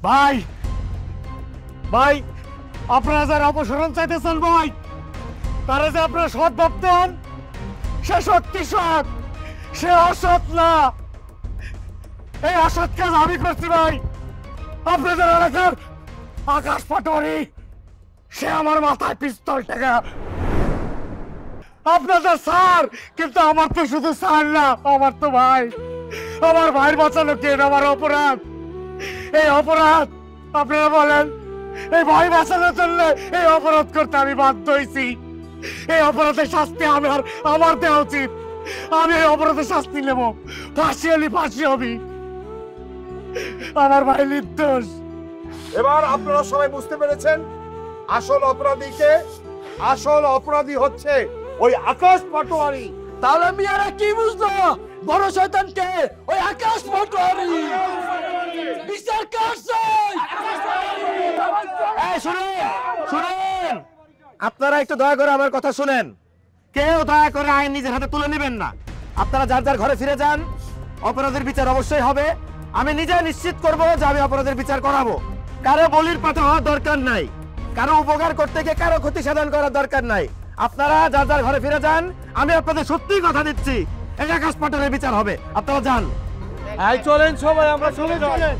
ভাই ভাই আপনারা যারা অপসারণ চাইতেছেন ভাই, তারা যে আপনারা সৎ ভাবতেন, সে সত্যি সৎ, সে অসৎ না। এই অসৎ কাজ আমি করছি ভাই। আপনাদের এলাকার আকাশ পাটোয়ারি, সে আমার মাথায় পিস্তল টেকা। আপনাদের স্যার, কিন্তু আমার তো শুধু স্যার না, আমার তো ভাই। আমার ভাইয়ের বাঁচানো কে? আমার অপরাধ, এই অপরাধ আপনারা বলেন, এই ভাই বাঁচানোর জন্য এই অপরাধ করতে আমি বাধ্য হয়েছি। এই অপরাধের শাস্তি আমার দেওয়া উচিত। আমি এই অপরাধের শাস্তি নেব, ফাঁসি হলি ফাঁসি হবি। আমার ভাই নির্দোষ। এবার আপনারা সবাই বুঝতে পেরেছেন আসল অপরাধীকে। আসল অপরাধী হচ্ছে ওই আকাশ পাটোয়ারি। তাহলে মিয়ারা কি বুঝলো? বড় শয়তান কে? ওই আকাশ পাটোয়ারি। বিচার করছে। এই শুনেন, শুনেন, আপনারা একটু দয়া করে আমার কথা শুনেন। কেউ দয়া করে আইন নিজের হাতে তুলে নেবেন না। আপনারা যার যার ঘরে ফিরে যান। অপরাধের বিচার অবশ্যই হবে। আমি নিজে নিশ্চিত করব যে আমি অপরাধের বিচার করাবো। কারো বলির পাঠা হওয়ার দরকার নাই, কারো উপকার করতে গিয়ে কারো ক্ষতি সাধন করার দরকার নাই। আপনারা যার যার ঘরে ফিরে যান। আমি আপনাদের সত্যিই কথা দিচ্ছি, এই আকাশ পাটোয়ারির বিচার হবে। আপনারা যান। চলেন সবাই, আমরা চলে যাই।